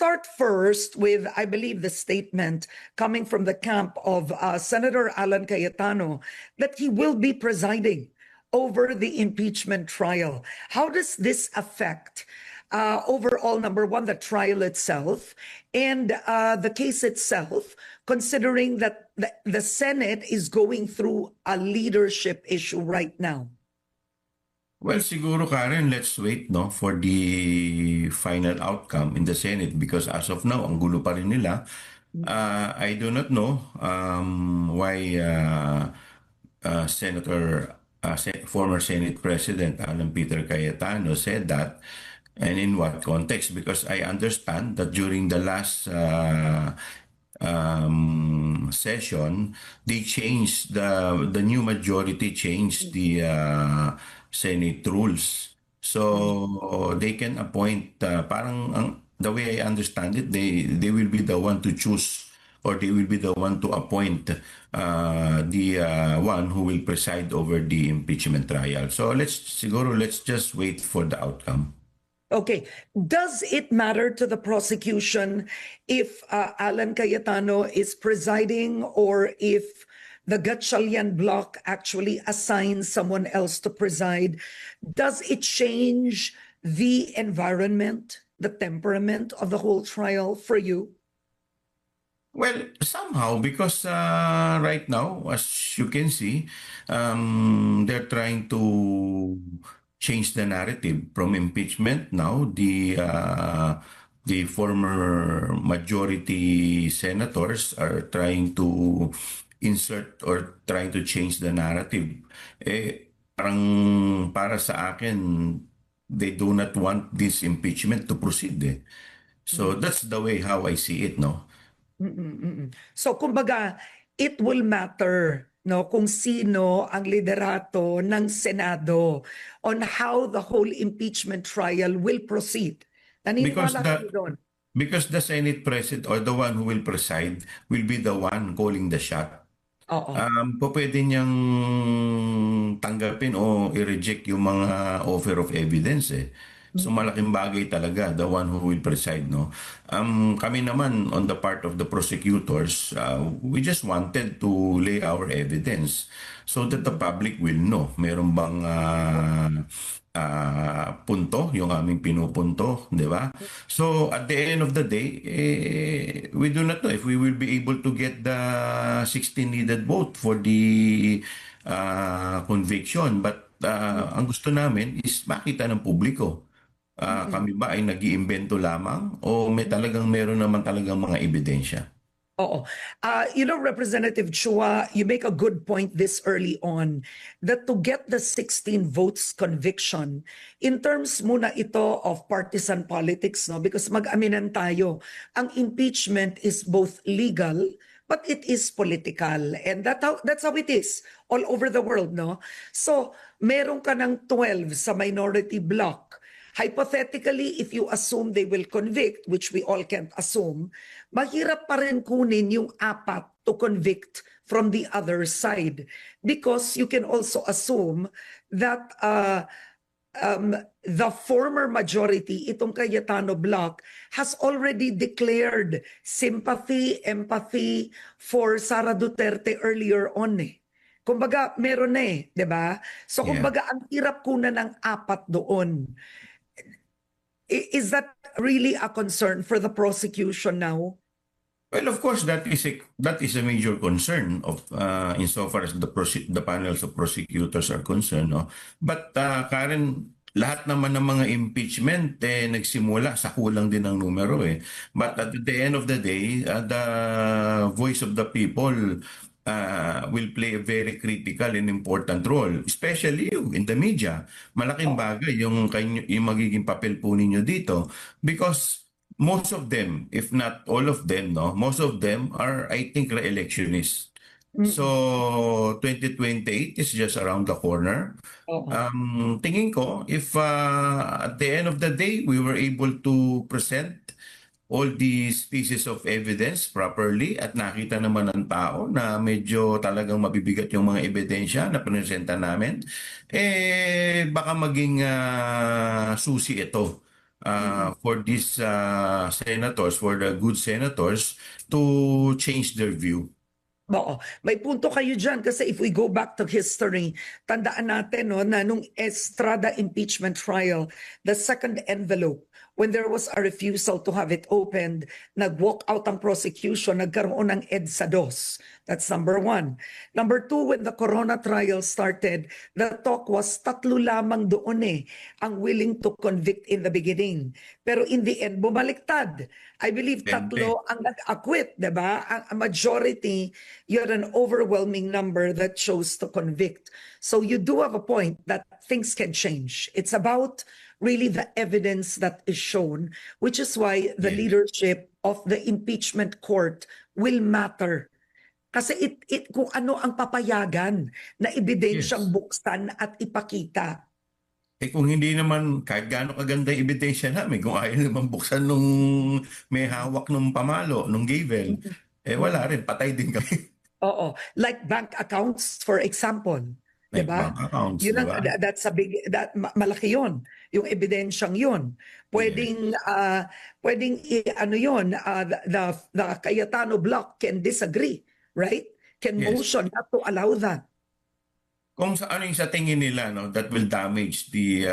start first with, I believe, the statement coming from the camp of Senator Alan Cayetano that he will be presiding over the impeachment trial. How does this affect overall, number one, the trial itself and the case itself, considering that the Senate is going through a leadership issue right now? Well, siguro Karen, let's wait no for the final outcome in the Senate because as of now, ang gulo pa rin nila. I do not know why former Senate President Alan Peter Cayetano said that and in what context, because I understand that during the last session, they changed the new majority changed the Senate rules. So they can appoint the way I understand it, they will be the one to choose or they will be the one to appoint the one who will preside over the impeachment trial. So let's just wait for the outcome. Okay. Does it matter to the prosecution if Alan Cayetano is presiding or if the Gatchalian bloc actually assigns someone else to preside? Does it change the environment, the temperament of the whole trial for you? Well, somehow, because right now, as you can see, they're trying to change the narrative from impeachment. Now, the former majority senators are trying to insert or trying to change the narrative. Parang para sa akin, they do not want this impeachment to proceed. So that's the way how I see it, no? So kumbaga, it will matter no kung sino ang liderato ng Senado on how the whole impeachment trial will proceed. Naniniwala kayo doon? Because the Senate President or the one who will preside will be the one calling the shot. Pwede niyang tanggapin o i-reject yung mga offer of evidence So malaking bagay talaga, the one who will preside, no? Kami naman, on the part of the prosecutors, we just wanted to lay our evidence so that the public will know. Meron bang punto, yung aming pinupunto, di ba? So at the end of the day, we do not know if we will be able to get the 16 needed vote for the conviction. But ang gusto namin is makita ng publiko. Kami ba ay nag-iimbento lamang o meron naman talagang mga ebidensya? Oo. Representative Chua, you make a good point this early on that to get the 16 votes conviction, in terms muna ito of partisan politics, no? Because mag-aminan tayo, ang impeachment is both legal but it is political. And that's how it is all over the world, no? So, meron ka ng 12 sa minority bloc. Hypothetically, if you assume they will convict, which we all can't assume, mahirap pa rin kunin yung 4 to convict from the other side. Because you can also assume that the former majority, itong Cayetano bloc, has already declared sympathy, empathy for Sara Duterte earlier on Kumbaga, meron di ba? So kumbaga, ang hirap kunan ng 4 doon. Is that really a concern for the prosecution now? Well, of course, that is a major concern of insofar as the panels of prosecutors are concerned. No? But Karen, lahat naman ng mga impeachment nagsimula sa kulang din ng numero But at the end of the day, the voice of the people will play a very critical and important role, especially you in the media. Malaking bagay yung magiging papel po ninyo dito because most of them, if not all of them, most of them are, I think, re-electionists. So 2028 is just around the corner. Tingin ko, if at the end of the day we were able to present all these pieces of evidence properly at nakita naman ng tao na medyo talagang mabibigat yung mga ebidensya na presenta namin, baka maging susi ito for these senators, for the good senators, to change their view. Oo, may punto kayo dyan kasi if we go back to history, tandaan natin no, na nung Estrada impeachment trial, the second envelope, when there was a refusal to have it opened, nag-walk out ang prosecution, nagkaroon ng EDSA 2. That's number one. Number two, when the Corona trial started, the talk was tatlo lamang doon ang willing to convict in the beginning. Pero in the end, bumaliktad. I believe tatlo ang nag-acquit, di ba? Ang majority, you had an overwhelming number that chose to convict. So you do have a point that things can change. It's about really the evidence that is shown, which is why the leadership of the impeachment court will matter. Kasi kung ano ang papayagan na ebidensyang buksan at ipakita. Kung hindi naman, kahit gaano kaganda yung ebidensya namin, kung ayaw naman buksan nung may hawak nung pamalo, nung gavel, wala rin, patay din kami. Oo. Like bank accounts, for example. Like Diba? bank accounts, Yun diba? that's a big, malaki yun. Yung ebidensyang yun. Pwedeng, ano yun, the Cayetano bloc can disagree, right? Can motion not to allow that. Kung sa ano yung sa tingin nila no that will damage the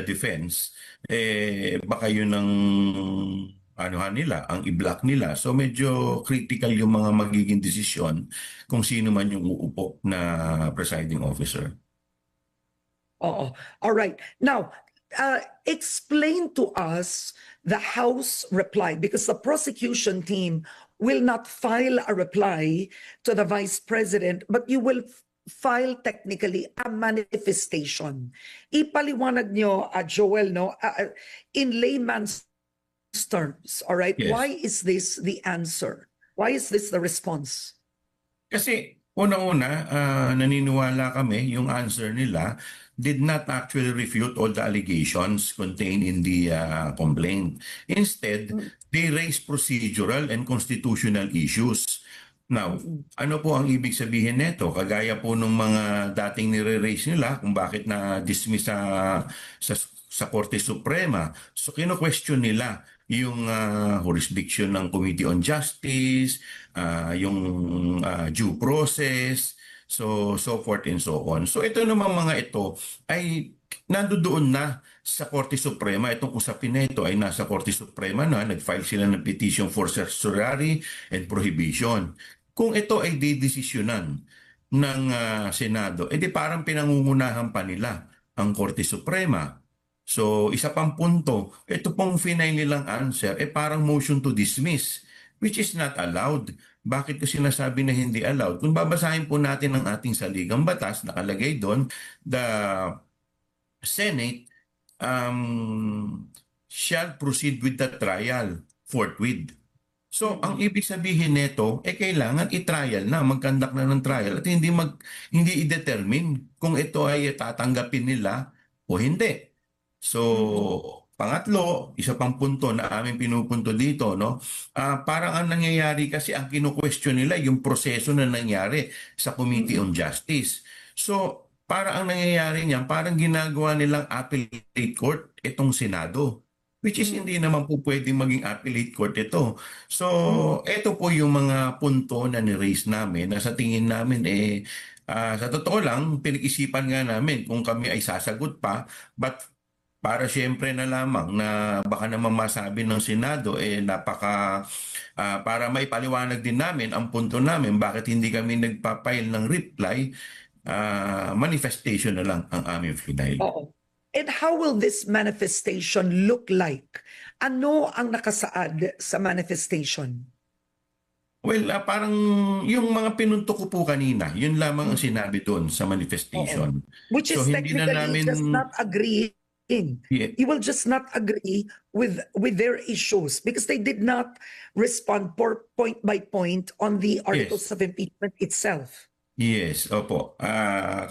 defense, baka yun ang anuhan nila, ang i-block nila. So medyo critical yung mga magiging desisyon kung sino man yung uupo na presiding officer. Oo. All right. Now, explain to us the House reply, because the prosecution team will not file a reply to the Vice President, but you will file technically a manifestation. Ipaliwanag nyo, Joel, no, in layman's terms, all right? Yes. Why is this the answer? Why is this the response? Kasi una-una, naniniwala kami yung answer nila did not actually refute all the allegations contained in the complaint. Instead, they raised procedural and constitutional issues. Now, ano po ang ibig sabihin nito? Kagaya po ng mga dating nire-raise nila kung bakit na-dismiss sa Korte Suprema. So, kino-question nila yung jurisdiction ng Committee on Justice, yung due process, so forth and so on. So, ito naman mga ito ay nandoon na sa Korte Suprema. Itong usapin na ito ay nasa Korte Suprema na. Nag-file sila ng petition for certiorari and prohibition. Kung ito ay didesisyonan ng Senado, edi parang pinangungunahan pa nila ang Korte Suprema. So, isa pang punto, ito pong final nilang answer, parang motion to dismiss, which is not allowed. Bakit ko sinasabi na hindi allowed? Kung babasahin po natin ang ating saligang batas, nakalagay doon, the Senate shall proceed with the trial forthwith. So, ang ibig sabihin nito, kailangan i-trial na, mag-conduct na ng trial at hindi i-determine kung ito ay tatanggapin nila o hindi. So, pangatlo, isa pang punto na aming pinupunto dito, no? Parang ang nangyayari kasi ang kinu-question nila yung proseso na nangyari sa Committee on Justice. So, parang ang nangyayari niyan, parang ginagawa nilang appellate court itong Senado. Which is hindi naman po pwedeng maging appellate court ito. So, ito po yung mga punto na ni-raise namin na sa tingin namin sa totoo lang, pinag-isipan nga namin kung kami ay sasagot pa. But para siyempre na lamang na baka naman masabi ng Senado, para maipaliwanag din namin ang punto namin bakit hindi kami nagpapile ng reply, manifestation na lang ang aming final. Oo. And how will this manifestation look like? Ano ang nakasaad sa manifestation? Well, parang yung mga pinunto ko po kanina, yun lamang ang sinabi doon sa manifestation. Which is So, hindi na technically namin- just not agreeing. Yeah. You will just not agree with their issues because they did not respond point by point on the articles of impeachment itself. Yes, opo.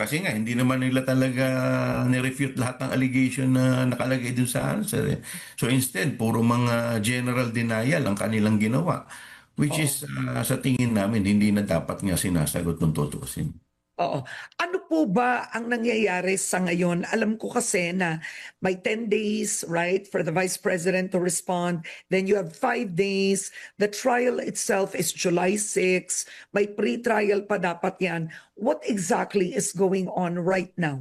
Kasi nga, hindi naman nila talaga nirefute lahat ng allegation na nakalagay dun sa answer. So instead, puro mga general denial ang kanilang ginawa. Which is, sa tingin namin, hindi na dapat nga sinasagot ng tutuusin. Oo. Ano po ba ang nangyayari sa ngayon? Alam ko kasi na may 10 days, right, for the Vice President to respond. Then you have 5 days. The trial itself is July 6. May pre-trial pa dapat yan. What exactly is going on right now?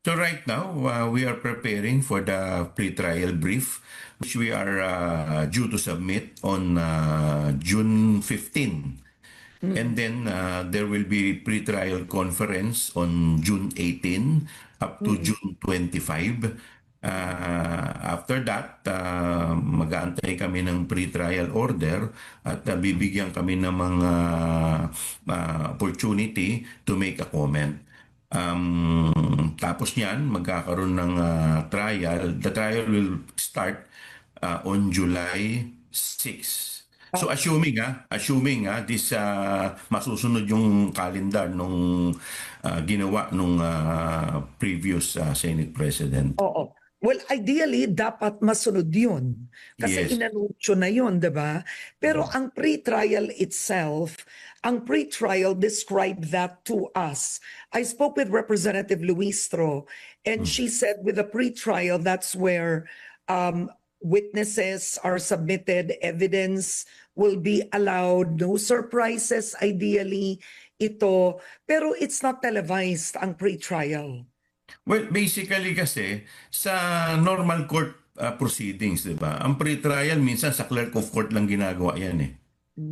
So right now, we are preparing for the pre-trial brief, which we are due to submit on June 15. And then there will be pre-trial conference on June 18 up to June 25. After that, mag-aantay kami ng pre-trial order at bibigyan kami ng mga opportunity to make a comment. Tapos niyan, magkakaroon ng trial. The trial will start on July 6. So assuming this masusunod yung calendar nung ginawa nung previous Senate President. Oo. Well, ideally, dapat masunod yun. Kasi Yes. inanunsyo na yun, di ba? Pero ang pre-trial itself, ang pre-trial described that to us. I spoke with Representative Luistro, and she said with the pre-trial, that's where witnesses are submitted, evidence will be allowed, no surprises ideally, ito. Pero it's not televised, ang pre-trial. Well, basically kasi sa normal court proceedings, 'di ba? Ang pre-trial minsan sa clerk of court lang ginagawa 'yan eh.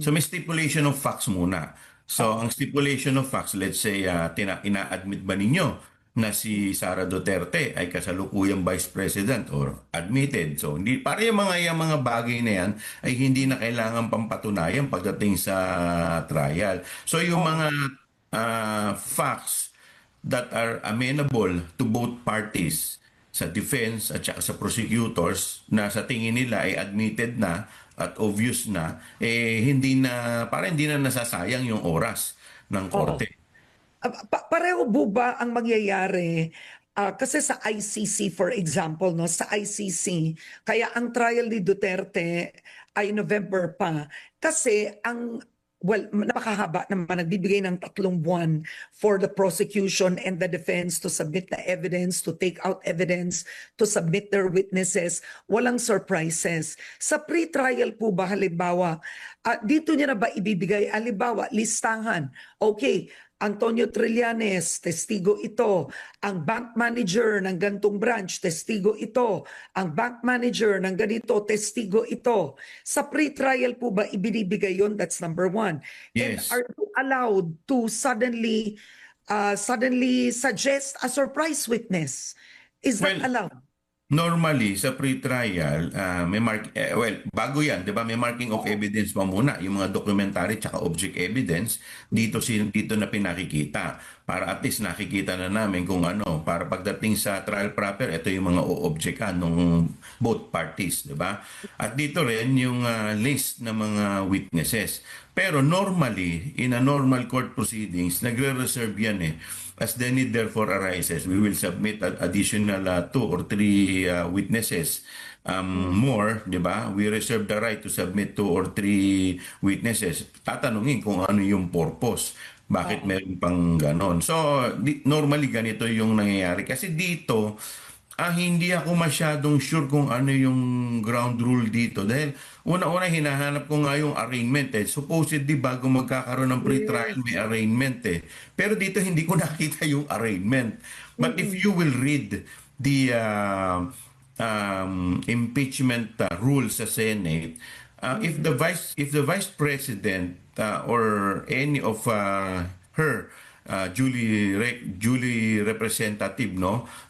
So may stipulation of facts muna. So ang stipulation of facts, let's say ina-admit ba ninyo na si Sara Duterte ay kasalukuyang Vice President or admitted. So hindi para yung mga bagay na yan ay hindi na kailangan pampatunayan pagdating sa trial. So yung mga facts that are amenable to both parties sa defense at saka sa prosecutors na sa tingin nila ay admitted na at obvious na hindi na nasasayang yung oras ng korte. Pareho po ba ang mangyayari? Kasi sa ICC, for example, no, sa ICC, kaya ang trial ni Duterte ay November pa. Kasi napakahaba naman, nagbibigay ng 3 buwan for the prosecution and the defense to submit the evidence, to take out evidence, to submit their witnesses. Walang surprises. Sa pre-trial po ba, halimbawa, dito niya na ba ibibigay, halimbawa, listahan, okay, Antonio Trillanes, testigo ito. Ang bank manager ng gantong branch, testigo ito. Ang bank manager ng ganito, testigo ito. Sa pre-trial po ba ibinibigay yon? That's number 1. Yes. And are you allowed to suddenly suggest a surprise witness? Is that Well, allowed? normally, sa pre-trial, bago yan, di ba, may marking of evidence pa muna, yung mga documentary tsaka object evidence, dito na pinakikita. Para at least nakikita na namin kung ano, para pagdating sa trial proper, ito yung mga o-objectan ng both parties, di ba? At dito rin yung list ng mga witnesses. Pero normally, in a normal court proceedings, nagre-reserve yan eh. As the need therefore arises, we will submit an additional 2 or 3 witnesses. More, di ba? We reserve the right to submit 2 or 3 witnesses. Tatanungin kung ano yung purpose. Bakit meron pang ganon? So, normally ganito yung nangyayari. Kasi dito, hindi ako masyadong sure kung ano yung ground rule dito. Dahil una-una hinahanap ko nga yung arraignment eh. Supposedly bago magkakaroon ng pre-trial may arraignment eh. Pero dito hindi ko nakita yung arraignment. But if you will read the impeachment rules sa Senate, if the Vice President or any of her duly representative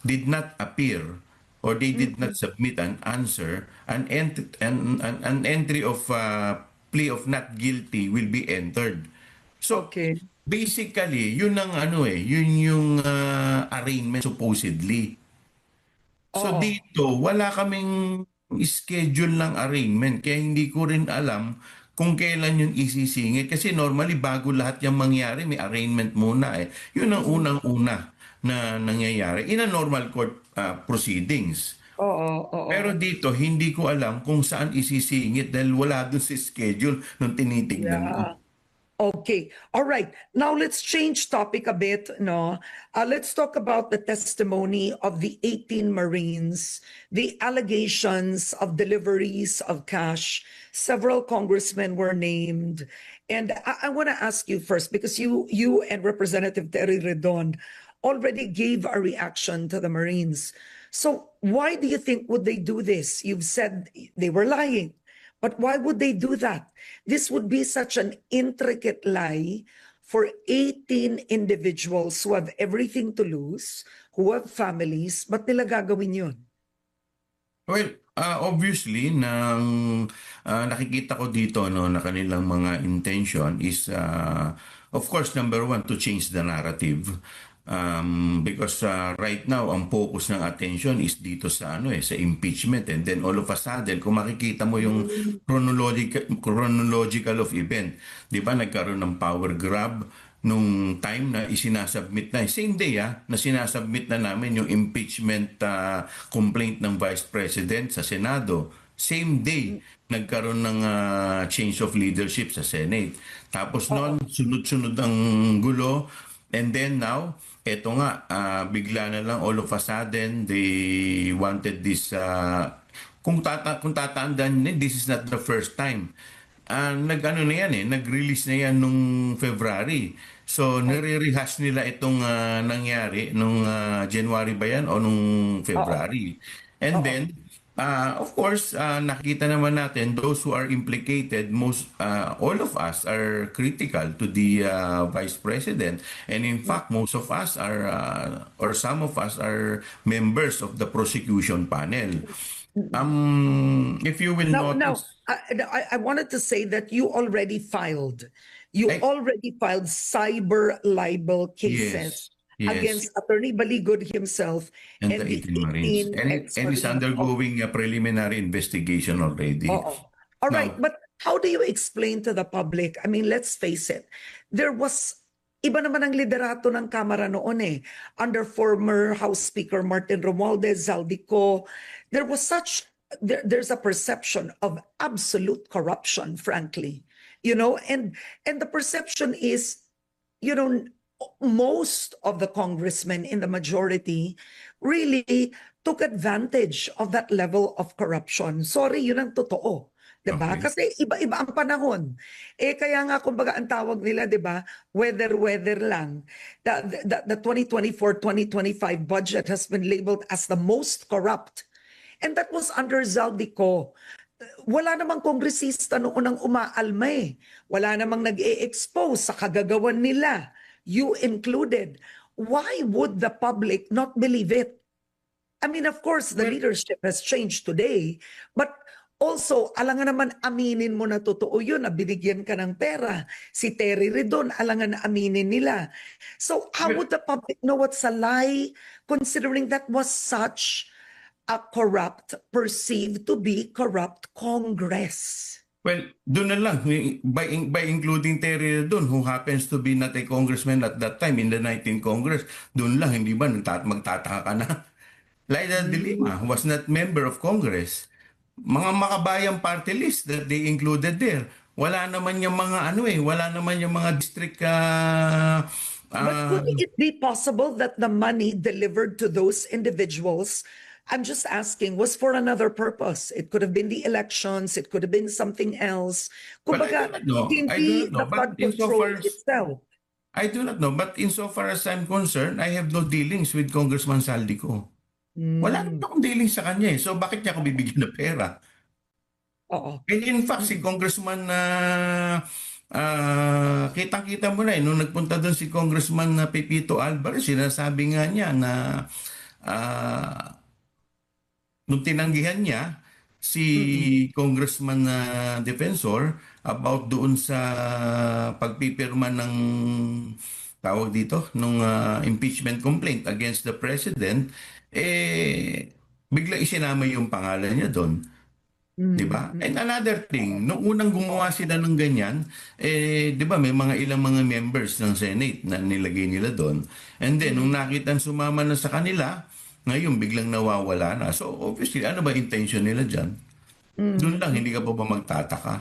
did not appear or they did not submit an answer, an entry of plea of not guilty will be entered. So Okay. basically yun ang yun yung arraignment supposedly. So Oo. dito wala kaming schedule ng arraignment kaya hindi ko rin alam kung kailan yun isisingit. Kasi normally, bago lahat yung mangyari, may arraignment muna eh. Yun ang unang-una na nangyayari in a normal court proceedings. Oo. Pero dito, hindi ko alam kung saan isisingit dahil wala dun sa schedule nung tinitignan ko. Yeah. Okay. All right. Now let's change topic a bit. No, let's talk about the testimony of the 18 Marines, the allegations of deliveries of cash. Several congressmen were named, and I want to ask you first because you and Representative Terry Redon already gave a reaction to the Marines. So why do you think would they do this? You've said they were lying. But why would they do that? This would be such an intricate lie for 18 individuals who have everything to lose, who have families, ba't nila gagawin yun? Well, obviously, nakikita ko dito no, na kanilang mga intention is, of course, number one, to change the narrative. Because right now, ang focus ng attention is dito sa sa impeachment, and then all of a sudden, kung makikita mo yung chronological of event, 'di ba, nagkaroon ng power grab nung time na isinasubmit na, same day na sinasubmit na namin yung impeachment complaint ng Vice President sa Senado. Same day, nagkaroon ng change of leadership sa Senate. Tapos noon, sunod-sunod ang gulo. And then now, eto nga, bigla na lang all of a sudden, they wanted this, kung tatandaan niyo, this is not the first time. Nag-ano na yan nag-release na yan nung February. So, nire-rehash nila itong nangyari nung January ba yan o nung February. And then, of course, nakita naman natin those who are implicated, all of us are critical to the Vice President, and in fact, most of us are, or some of us are members of the prosecution panel. If you will Now, notice, I wanted to say that you already filed. You Ay- already filed cyber libel cases yes, against Attorney Baligod himself and and the the 18 Marines, 18 and it's ex-Marines. undergoing a preliminary investigation already. Oo. All right, Now, but how do you explain to the public? I mean, let's face it. There was iba naman ang liderato ng Kamara noon under former House Speaker Martin Romualdez, Zaldico. There's a perception of absolute corruption, frankly. And the perception is, most of the congressmen in the majority really took advantage of that level of corruption. Sorry, yun ang totoo. 'Di ba? Okay. Kasi iba-iba ang panahon. Kaya nga kumbaga ang tawag nila, 'di ba? Weather lang. The 2024-2025 budget has been labeled as the most corrupt. And that was under Zaldico. Wala namang kongresista noon ang umaalma Wala namang nag-e-expose sa kagagawan nila. You included. Why would the public not believe it? I mean, of course, the leadership has changed today, but also, alangan naman aminin mo na totoo yun, na binigyan ka ng pera. Si Terry Redon, alangan na aminin nila. So, how would the public know what's a lie, considering that was such a perceived to be corrupt Congress? Well, doon na lang, by including Terry Redon, who happens to be not a congressman at that time in the 19th Congress, doon lang, hindi ba magtataka ka na? Laila de Lima was not member of Congress. Mga makabayang party list that they included there. Wala naman yung mga wala naman yung mga district But could it be possible that the money delivered to those individuals, I'm just asking, was for another purpose? It could have been the elections, it could have been something else. Kumbaga, I do hindi not know. the flood But control itself. I do not know. But insofar as I'm concerned, I have no dealings with Congressman Saldico. Wala naman akong dealings sa kanya So bakit niya ako bibigyan ng pera? Oo. And in fact, si Congressman kitang-kita mo na nung nagpunta doon si Congressman Pepito Alvarez, sinasabi nga niya na nung tinanggihan niya si Congressman Defensor about doon sa pagpipirma ng tawag dito nung impeachment complaint against the president, bigla isinama yung pangalan niya doon. Di ba? And another thing, nung unang gumawa sila ng ganyan, di ba may ilang mga members ng Senate na nilagay nila doon. And then, nung nakita sumama na sa kanila, ngayon biglang nawawala na. So obviously, ano ba intention nila dyan? Doon lang, hindi ka pa ba magtataka?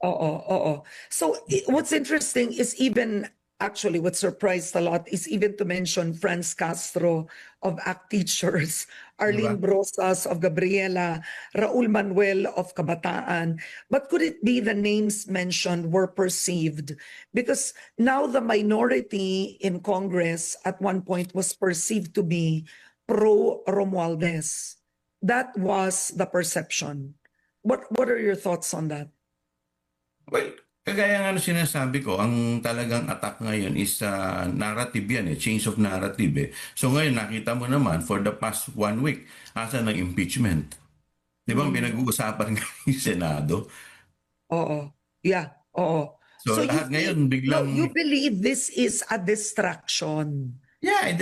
Oo, oo. So what's interesting is even actually what surprised a lot is even to mention Franz Castro of ACT Teachers, Di ba? Arlene Brosas of Gabriela, Raul Manuel of Kabataan. But could it be the names mentioned were perceived? Because now the minority in Congress at one point was perceived to be pro Romualdez. That was the perception. What are your thoughts on that? Well, kagaya nga ng sinasabi ko, ang talagang attack ngayon is narrative yan change of narrative So ngayon nakita mo naman for the past 1 week, asa ng impeachment. Di ba pinag-uusapan nga yung Senado? Oo. Yeah, oo. So So lahat ngayon no, you biglang, believe this is a distraction. yeah,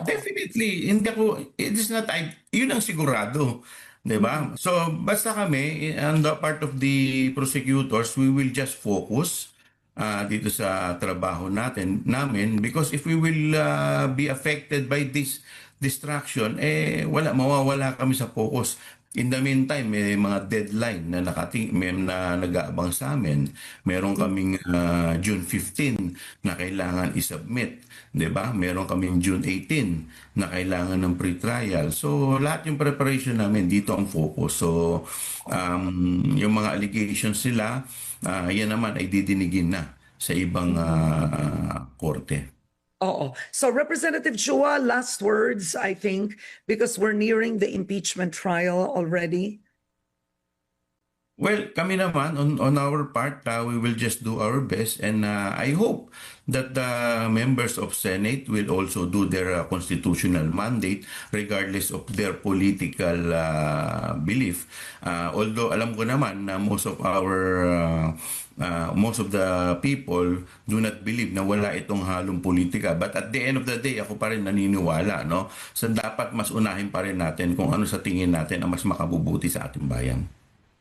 definitely, hindi ako, it is not, yun ang sigurado. Di ba? So basta kami, on the part of the prosecutors, we will just focus dito sa trabaho namin because if we will be affected by this distraction, mawawala kami sa focus. In the meantime, may mga deadline na may na nag-aabang sa amin. Meron kaming June 15 na kailangan i-submit, 'di ba? Meron kaming June 18 na kailangan ng pre-trial. So lahat yung preparation namin dito ang focus. So yung mga allegations nila, yan naman ay didinigin na sa ibang korte. Oo. So Representative Chua, last words, I think, because we're nearing the impeachment trial already. Well, kami naman, on our part, we will just do our best and I hope that the members of Senate will also do their constitutional mandate regardless of their political belief. Although alam ko naman na most of the people do not believe na wala itong halong politika. But at the end of the day, ako pa rin naniniwala, no? So dapat mas unahin pa rin natin kung ano sa tingin natin ang mas makabubuti sa ating bayan.